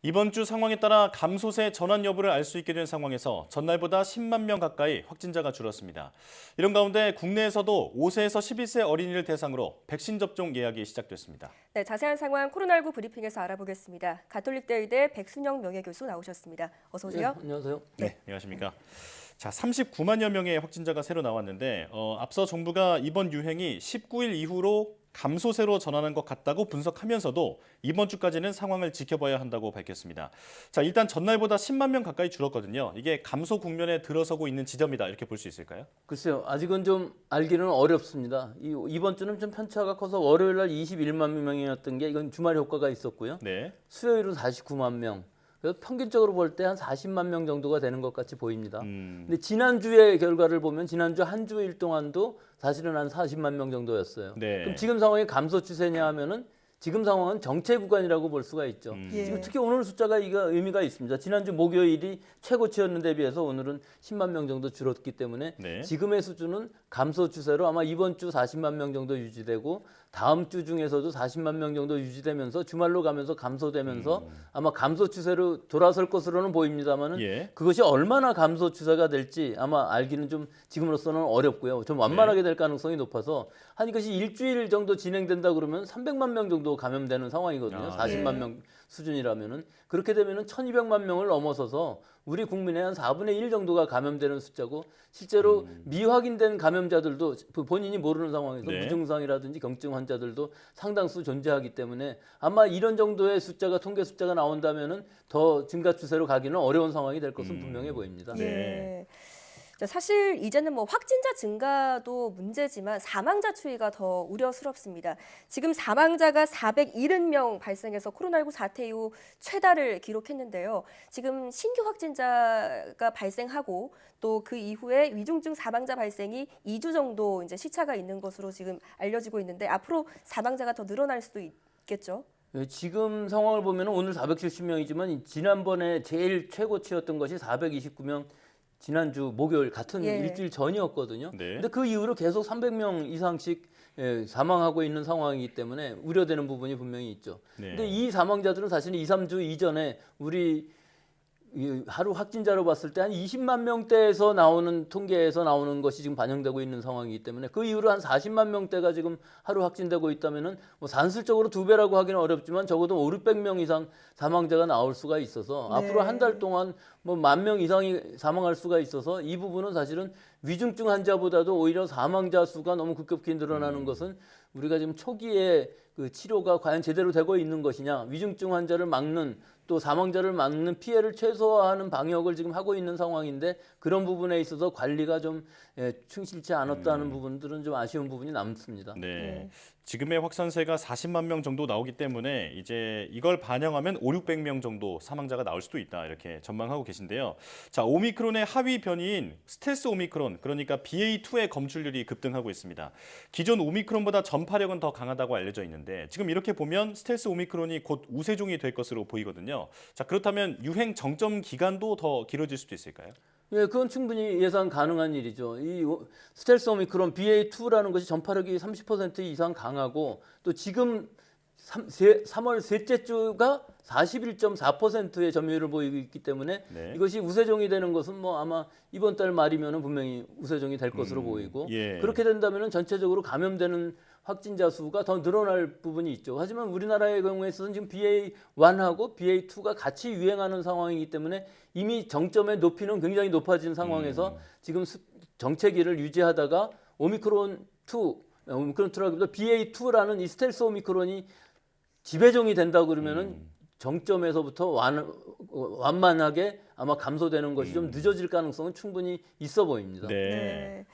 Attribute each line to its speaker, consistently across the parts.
Speaker 1: 이번 주 상황에 따라 감소세 전환 여부를 알 수 있게 된 상황에서 전날보다 10만 명 가까이 확진자가 줄었습니다. 이런 가운데 국내에서도 5세에서 11세 어린이를 대상으로 백신 접종 예약이 시작됐습니다.
Speaker 2: 네, 자세한 상황 코로나19 브리핑에서 알아보겠습니다. 가톨릭대 의대 백순영 명예교수 나오셨습니다. 어서 오세요.
Speaker 3: 네, 안녕하세요.
Speaker 1: 네, 안녕하십니까. 자, 39만여 명의 확진자가 새로 나왔는데 앞서 정부가 이번 유행이 19일 이후로 감소세로 전환한 것 같다고 분석하면서도 이번 주까지는 상황을 지켜봐야 한다고 밝혔습니다. 자, 일단 전날보다 10만 명 가까이 줄었거든요. 이게 감소 국면에 들어서고 있는 지점이다 이렇게 볼 수 있을까요?
Speaker 3: 글쎄요, 아직은 좀 알기는 어렵습니다. 이번 주는 좀 편차가 커서 월요일 날 21만 명이었던 게 이건 주말 효과가 있었고요.
Speaker 1: 네.
Speaker 3: 수요일은 49만 명. 그래서 평균적으로 볼 때 한 40만 명 정도가 되는 것 같이 보입니다. 근데 지난주의 결과를 보면 지난주 한 주일 동안도 사실은 한 40만 명 정도였어요.
Speaker 1: 네.
Speaker 3: 그럼 지금 상황이 감소 추세냐 하면은 지금 상황은 정체 구간이라고 볼 수가 있죠.
Speaker 2: 예.
Speaker 3: 지금 특히 오늘 숫자가 의미가 있습니다. 지난주 목요일이 최고치였는 데 비해서 오늘은 10만 명 정도 줄었기 때문에
Speaker 1: 네.
Speaker 3: 지금의 수준은 감소 추세로 아마 이번 주 40만 명 정도 유지되고 다음 주 중에서도 40만 명 정도 유지되면서 주말로 가면서 감소되면서 아마 감소 추세로 돌아설 것으로는 보입니다만은
Speaker 1: 예.
Speaker 3: 그것이 얼마나 감소 추세가 될지 아마 알기는 좀 지금으로서는 어렵고요. 좀 완만하게 될 가능성이 높아서 한 이것이 일주일 정도 진행된다 그러면 300만 명 정도 감염되는 상황이거든요. 40만
Speaker 2: 예.
Speaker 3: 명 수준이라면은 그렇게 되면은 1,200만 명을 넘어서서 우리 국민의 한 4분의 1 정도가 감염되는 숫자고 실제로 미확인된 감염자들도 본인이 모르는 상황에서
Speaker 1: 네.
Speaker 3: 무증상이라든지 경증 환자들도 상당수 존재하기 때문에 아마 이런 정도의 숫자가 통계 숫자가 나온다면은 더 증가 추세로 가기는 어려운 상황이 될 것은 분명해 보입니다.
Speaker 1: 네.
Speaker 2: 예. 자, 사실 이제는 뭐 확진자 증가도 문제지만 사망자 추이가 더 우려스럽습니다. 지금 사망자가 470명 발생해서 코로나19 사태 이후 최다를 기록했는데요. 지금 신규 확진자가 발생하고 또 그 이후에 위중증 사망자 발생이 2주 정도 이제 시차가 있는 것으로 지금 알려지고 있는데 앞으로 사망자가 더 늘어날 수도 있겠죠.
Speaker 3: 예, 지금 상황을 보면 오늘 470명이지만 지난번에 제일 최고치였던 것이 429명 지난주 목요일 같은
Speaker 2: 예.
Speaker 3: 일주일 전이었거든요.
Speaker 1: 네.
Speaker 3: 근데 그 이후로 계속 300명 이상씩 사망하고 있는 상황이기 때문에 우려되는 부분이 분명히 있죠.
Speaker 1: 네.
Speaker 3: 근데 이 사망자들은 사실 2, 3주 이전에 우리 이 하루 확진자로 봤을 때 한 20만 명대에서 나오는 통계에서 나오는 것이 지금 반영되고 있는 상황이기 때문에 그 이후로 한 40만 명대가 지금 하루 확진되고 있다면은 뭐 산술적으로 2배라고 하기는 어렵지만 적어도 5, 600명 이상 사망자가 나올 수가 있어서
Speaker 2: 네.
Speaker 3: 앞으로 한 달 동안 뭐 10,000명 이상이 사망할 수가 있어서 이 부분은 사실은 위중증 환자보다도 오히려 사망자 수가 너무 급격히 늘어나는 것은 우리가 지금 초기에 그 치료가 과연 제대로 되고 있는 것이냐, 위중증 환자를 막는 또 사망자를 막는 피해를 최소화하는 방역을 지금 하고 있는 상황인데 그런 부분에 있어서 관리가 좀 충실치 않았다는 부분들은 좀 아쉬운 부분이 남습니다.
Speaker 1: 네. 지금의 확산세가 40만 명 정도 나오기 때문에 이제 이걸 반영하면 5, 600명 정도 사망자가 나올 수도 있다 이렇게 전망하고 계신데요. 자, 오미크론의 하위 변이인 스텔스 오미크론, 그러니까 BA2의 검출률이 급등하고 있습니다. 기존 오미크론보다 전파력은 더 강하다고 알려져 있는데 지금 이렇게 보면 스텔스 오미크론이 곧 우세종이 될 것으로 보이거든요. 자, 그렇다면 유행 정점 기간도 더 길어질 수도 있을까요?
Speaker 3: 예, 그건 충분히 예상 가능한 일이죠. 이 스텔스 오미크론 BA2라는 것이 전파력이 30% 이상 강하고 또 지금 3월 셋째 주가 41.4%의 점유율을 보이고 있기 때문에
Speaker 1: 네.
Speaker 3: 이것이 우세종이 되는 것은 뭐 아마 이번 달 말이면은 분명히 우세종이 될 것으로 보이고
Speaker 1: 예.
Speaker 3: 그렇게 된다면은 전체적으로 감염되는 확진자 수가 더 늘어날 부분이 있죠. 하지만 우리나라의 경우에 있어서는 지금 BA1하고 BA2가 같이 유행하는 상황이기 때문에 이미 정점의 높이는 굉장히 높아진 상황에서 지금 정체기를 유지하다가 오미크론2라기보다 BA2라는 이 스텔스 오미크론이 지배종이 된다고 그러면은 정점에서부터 완만하게 아마 감소되는 것이 좀 늦어질 가능성은 충분히 있어 보입니다.
Speaker 1: 네.
Speaker 2: 네.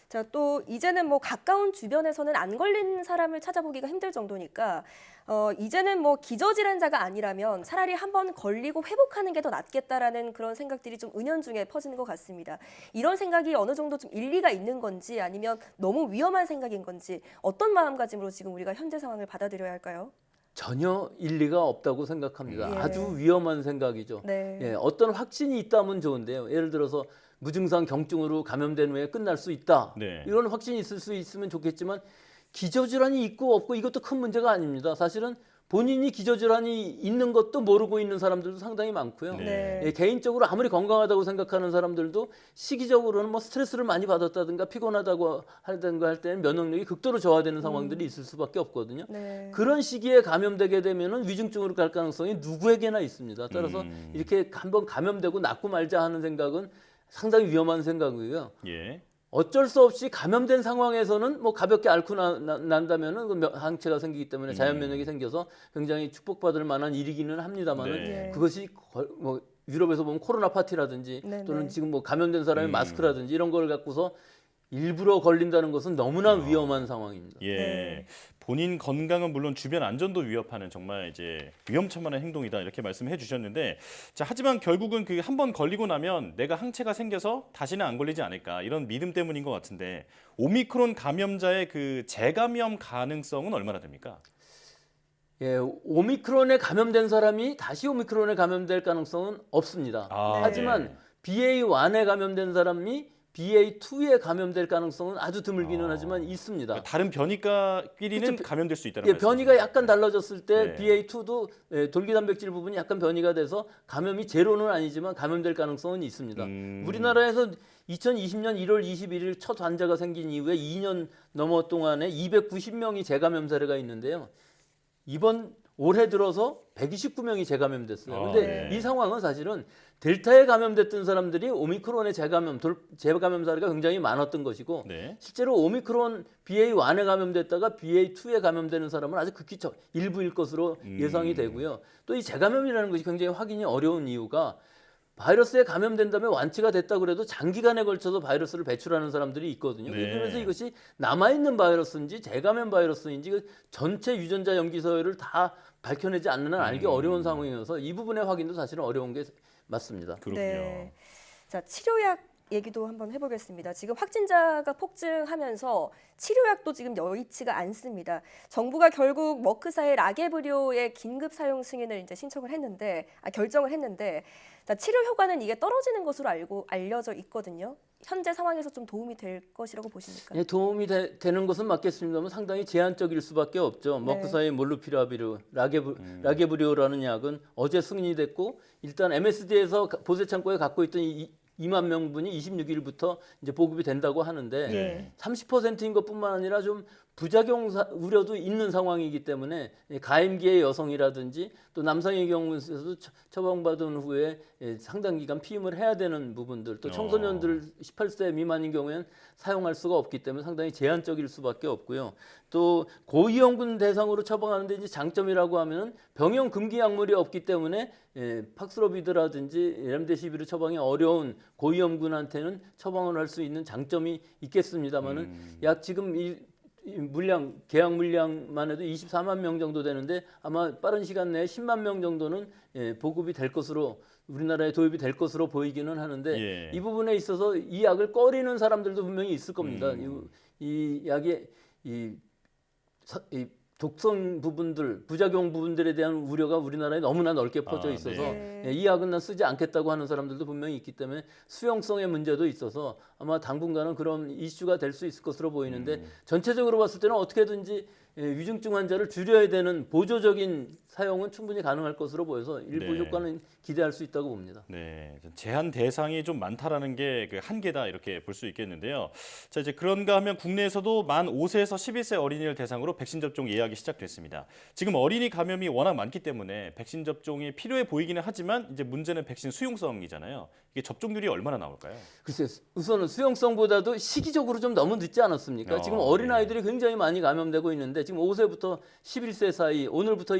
Speaker 2: 자, 또 이제는 뭐 가까운 주변에서는 안 걸린 사람을 찾아보기가 힘들 정도니까 이제는 뭐 기저질환자가 아니라면 차라리 한번 걸리고 회복하는 게 더 낫겠다라는 그런 생각들이 좀 은연중에 퍼지는 것 같습니다. 이런 생각이 어느 정도 좀 일리가 있는 건지 아니면 너무 위험한 생각인 건지 어떤 마음가짐으로 지금 우리가 현재 상황을 받아들여야 할까요?
Speaker 3: 전혀 일리가 없다고 생각합니다.
Speaker 2: 예.
Speaker 3: 아주 위험한 생각이죠.
Speaker 2: 네.
Speaker 3: 예, 어떤 확신이 있다면 좋은데요. 예를 들어서 무증상 경증으로 감염된 후에 끝날 수 있다.
Speaker 1: 네.
Speaker 3: 이런 확신이 있을 수 있으면 좋겠지만 기저질환이 있고 없고 이것도 큰 문제가 아닙니다. 사실은 본인이 기저질환이 있는 것도 모르고 있는 사람들도 상당히 많고요.
Speaker 1: 네.
Speaker 3: 예, 개인적으로 아무리 건강하다고 생각하는 사람들도 시기적으로는 뭐 스트레스를 많이 받았다든가 피곤하다고 하든가 할 때는 면역력이 극도로 저하되는 상황들이 있을 수밖에 없거든요.
Speaker 2: 네.
Speaker 3: 그런 시기에 감염되게 되면은 위중증으로 갈 가능성이 누구에게나 있습니다. 따라서 이렇게 한번 감염되고 낫고 말자 하는 생각은 상당히 위험한 생각이고요.
Speaker 1: 예.
Speaker 3: 어쩔 수 없이 감염된 상황에서는 뭐 가볍게 앓고 난다면은 그 항체가 생기기 때문에 자연 면역이 생겨서 굉장히 축복받을 만한 일이기는 합니다만은
Speaker 1: 네.
Speaker 3: 그것이 뭐 유럽에서 보면 코로나 파티라든지
Speaker 2: 네,
Speaker 3: 또는
Speaker 2: 네.
Speaker 3: 지금 뭐 감염된 사람의 마스크라든지 이런 걸 갖고서 일부러 걸린다는 것은 너무나 위험한 상황입니다.
Speaker 1: 예.
Speaker 2: 네.
Speaker 1: 본인 건강은 물론 주변 안전도 위협하는 정말 이제 위험천만한 행동이다 이렇게 말씀해 주셨는데 자, 하지만 결국은 그 한 번 걸리고 나면 내가 항체가 생겨서 다시는 안 걸리지 않을까 이런 믿음 때문인 것 같은데 오미크론 감염자의 그 재감염 가능성은 얼마나 됩니까?
Speaker 3: 예, 오미크론에 감염된 사람이 다시 오미크론에 감염될 가능성은 없습니다.
Speaker 1: 아,
Speaker 3: 하지만
Speaker 1: 네.
Speaker 3: BA1에 감염된 사람이 BA2에 감염될 가능성은 아주 드물기는 하지만 있습니다.
Speaker 1: 그러니까 다른 변이과끼리는
Speaker 3: 그쵸,
Speaker 1: 감염될 수 있다는
Speaker 3: 예,
Speaker 1: 말씀이죠.
Speaker 3: 변이가 약간 달라졌을 때
Speaker 1: 네.
Speaker 3: BA2도 돌기단백질 부분이 약간 변이가 돼서 감염이 제로는 아니지만 감염될 가능성은 있습니다. 우리나라에서 2020년 1월 21일 첫 환자가 생긴 이후에 2년 넘어 동안에 290명이 재감염 사례가 있는데요. 이번 올해 들어서 129명이 재감염됐어요.
Speaker 1: 아,
Speaker 3: 그런데
Speaker 1: 네.
Speaker 3: 이 상황은 사실은 델타에 감염됐던 사람들이 오미크론에 재감염 사례가 굉장히 많았던 것이고
Speaker 1: 네.
Speaker 3: 실제로 오미크론 BA1에 감염됐다가 BA2에 감염되는 사람은 아주 극히 일부일 것으로 예상이 되고요. 또 이 재감염이라는 것이 굉장히 확인이 어려운 이유가 바이러스에 감염된 다음에 완치가 됐다 그래도 장기간에 걸쳐서 바이러스를 배출하는 사람들이 있거든요.
Speaker 1: 네.
Speaker 3: 그래서 이것이 남아있는 바이러스인지 재감염 바이러스인지 그 전체 유전자 염기 서열을 다 밝혀내지 않는 한 알기 어려운 상황이어서 이 부분의 확인도 사실은 어려운 게 맞습니다.
Speaker 1: 그렇군요.
Speaker 2: 네. 자, 치료약 얘기도 한번 해보겠습니다. 지금 확진자가 폭증하면서 치료약도 지금 여의치가 않습니다. 정부가 결국 머크사의 라게브리오의 긴급 사용 승인을 이제 신청을 했는데, 결정을 했는데, 자, 치료 효과는 이게 떨어지는 것으로 알려져 있거든요. 현재 상황에서 좀 도움이 될 것이라고 보십니까?
Speaker 3: 예, 도움이 되는 것은 맞겠습니다만 상당히 제한적일 수밖에 없죠.
Speaker 2: 네.
Speaker 3: 머크사의 몰루피라비르, 라게브리오라는 약은 어제 승인이 됐고 일단 MSD에서 보세 창고에 갖고 있던 2만 명분이 26일부터 이제 보급이 된다고 하는데
Speaker 2: 네.
Speaker 3: 30%인 것뿐만 아니라 좀 부작용 우려도 있는 상황이기 때문에 가임기의 여성이라든지 또 남성의 경우에서도 처방받은 후에 상당 기간 피임을 해야 되는 부분들 또 청소년들 18세 미만인 경우에는 사용할 수가 없기 때문에 상당히 제한적일 수밖에 없고요. 또 고위험군 대상으로 처방하는데 이제 장점이라고 하면은 병용 금기 약물이 없기 때문에 팍스로비드라든지 렘데시비르 처방이 어려운 고위험군한테는 처방을 할 수 있는 장점이 있겠습니다만은 약 지금 이 물량 계약 물량만 해도 24만 명 정도 되는데 아마 빠른 시간 내에 10만 명 정도는 보급이 될 것으로 우리나라에 도입이 될 것으로 보이기는 하는데
Speaker 1: 예.
Speaker 3: 이 부분에 있어서 이 약을 꺼리는 사람들도 분명히 있을 겁니다. 이 약의 이 독성 부분들, 부작용 부분들에 대한 우려가 우리나라에 너무나 넓게 퍼져 있어서
Speaker 2: 네.
Speaker 3: 이 약은 난 쓰지 않겠다고 하는 사람들도 분명히 있기 때문에 수용성의 문제도 있어서 아마 당분간은 그런 이슈가 될 수 있을 것으로 보이는데 전체적으로 봤을 때는 어떻게든지 위중증 환자를 줄여야 되는 보조적인 사용은 충분히 가능할 것으로 보여서 일부
Speaker 1: 네.
Speaker 3: 효과는 기대할 수 있다고 봅니다.
Speaker 1: 네, 제한 대상이 좀 많다라는 게 그 한계다 이렇게 볼 수 있겠는데요. 자, 이제 그런가 하면 국내에서도 만 5세에서 11세 어린이를 대상으로 백신 접종 예약이 시작됐습니다. 지금 어린이 감염이 워낙 많기 때문에 백신 접종이 필요해 보이기는 하지만 이제 문제는 백신 수용성이잖아요. 이게 접종률이 얼마나 나올까요?
Speaker 3: 글쎄요, 우선은 수용성보다도 시기적으로 좀 너무 늦지 않았습니까? 지금 어린아이들이 굉장히 많이 감염되고 있는데 지금 5세부터 11세 사이 오늘부터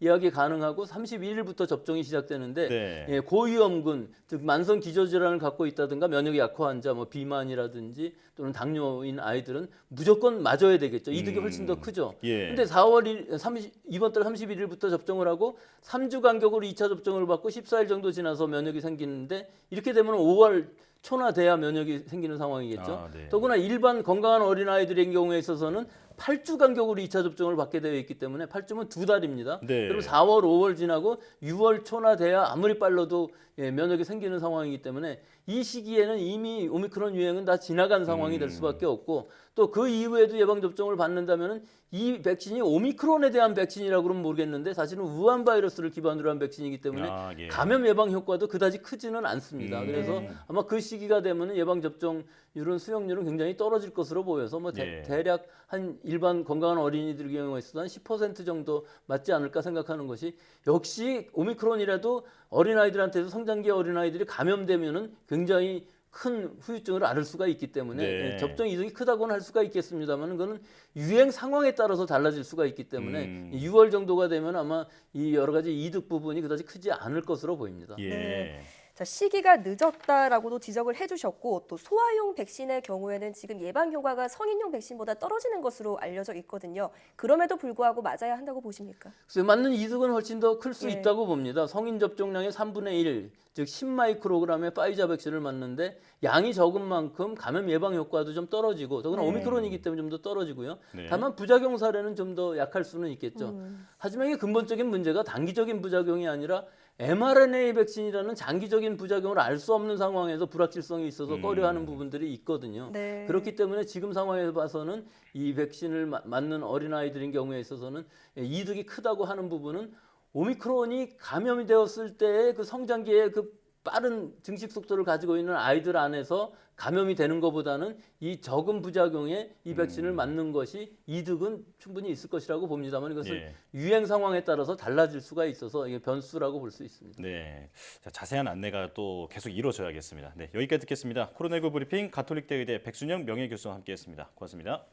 Speaker 3: 예약이 가능하고 31일부터 접종이 시작되는데
Speaker 1: 네.
Speaker 3: 고위험군, 즉 만성 기저질환을 갖고 있다든가 면역이 약화 환자, 뭐 비만이라든지 또는 당뇨인 아이들은 무조건 맞아야 되겠죠. 이득이 훨씬 더 크죠.
Speaker 1: 예.
Speaker 3: 근데 이번 달 31일부터 접종을 하고 3주 간격으로 2차 접종을 받고 14일 정도 지나서 면역이 생기는데 이렇게 되면 5월 초나 돼야 면역이 생기는 상황이겠죠.
Speaker 1: 아, 네.
Speaker 3: 더구나 일반 건강한 어린아이들의 경우에 있어서는 8주 간격으로 2차 접종을 받게 되어 있기 때문에 8주면 2달입니다.
Speaker 1: 네.
Speaker 3: 그럼 4월, 5월 지나고 6월 초나 돼야 아무리 빨라도 면역이 생기는 상황이기 때문에 이 시기에는 이미 오미크론 유행은 다 지나간 상황이 될 수밖에 없고 또 그 이후에도 예방 접종을 받는다면은 이 백신이 오미크론에 대한 백신이라고 그러면 모르겠는데 사실은 우한 바이러스를 기반으로 한 백신이기 때문에
Speaker 1: 예.
Speaker 3: 감염 예방 효과도 그다지 크지는 않습니다. 그래서
Speaker 2: 네.
Speaker 3: 아마 그 시기가 되면은 예방 접종률은 수용률은 굉장히 떨어질 것으로 보여서 뭐
Speaker 1: 예.
Speaker 3: 대략 한 일반 건강한 어린이들 경우에 있어서 한 10% 정도 맞지 않을까 생각하는 것이 역시 오미크론이라도 어린아이들한테도 성장기 어린아이들이 감염되면은 굉장히 큰 후유증을 앓을 수가 있기 때문에
Speaker 1: 네.
Speaker 3: 접종 이득이 크다고는 할 수가 있겠습니다만 그거는 유행 상황에 따라서 달라질 수가 있기 때문에 6월 정도가 되면 아마 이 여러 가지 이득 부분이 그다지 크지 않을 것으로 보입니다.
Speaker 1: 예.
Speaker 2: 네. 자, 시기가 늦었다라고도 지적을 해주셨고 또 소아용 백신의 경우에는 지금 예방 효과가 성인용 백신보다 떨어지는 것으로 알려져 있거든요. 그럼에도 불구하고 맞아야 한다고 보십니까?
Speaker 3: 그래서 맞는 이득은 훨씬 더 클 수
Speaker 2: 예.
Speaker 3: 있다고 봅니다. 성인 접종량의 3분의 1, 즉 10마이크로그램의 파이자 백신을 맞는데 양이 적은 만큼 감염 예방 효과도 좀 떨어지고 더구나
Speaker 2: 네.
Speaker 3: 오미크론이기 때문에 좀 더 떨어지고요.
Speaker 1: 네.
Speaker 3: 다만 부작용 사례는 좀 더 약할 수는 있겠죠. 하지만 이게 근본적인 문제가 단기적인 부작용이 아니라 mRNA 백신이라는 장기적인 부작용을 알 수 없는 상황에서 불확실성이 있어서 꺼려하는 부분들이 있거든요.
Speaker 2: 네.
Speaker 3: 그렇기 때문에 지금 상황에서 봐서는 이 백신을 맞는 어린아이들인 경우에 있어서는 이득이 크다고 하는 부분은 오미크론이 감염이 되었을 때의 그 성장기의 그 빠른 증식 속도를 가지고 있는 아이들 안에서 감염이 되는 것보다는 이 적은 부작용에 이 백신을 맞는 것이 이득은 충분히 있을 것이라고 봅니다만 이것은
Speaker 1: 예.
Speaker 3: 유행 상황에 따라서 달라질 수가 있어서 이게 변수라고 볼 수 있습니다.
Speaker 1: 네. 자, 자세한 안내가 또 계속 이루어져야겠습니다. 네, 여기까지 듣겠습니다. 코로나19 브리핑 가톨릭대 의대 백순영 명예교수와 함께했습니다. 고맙습니다.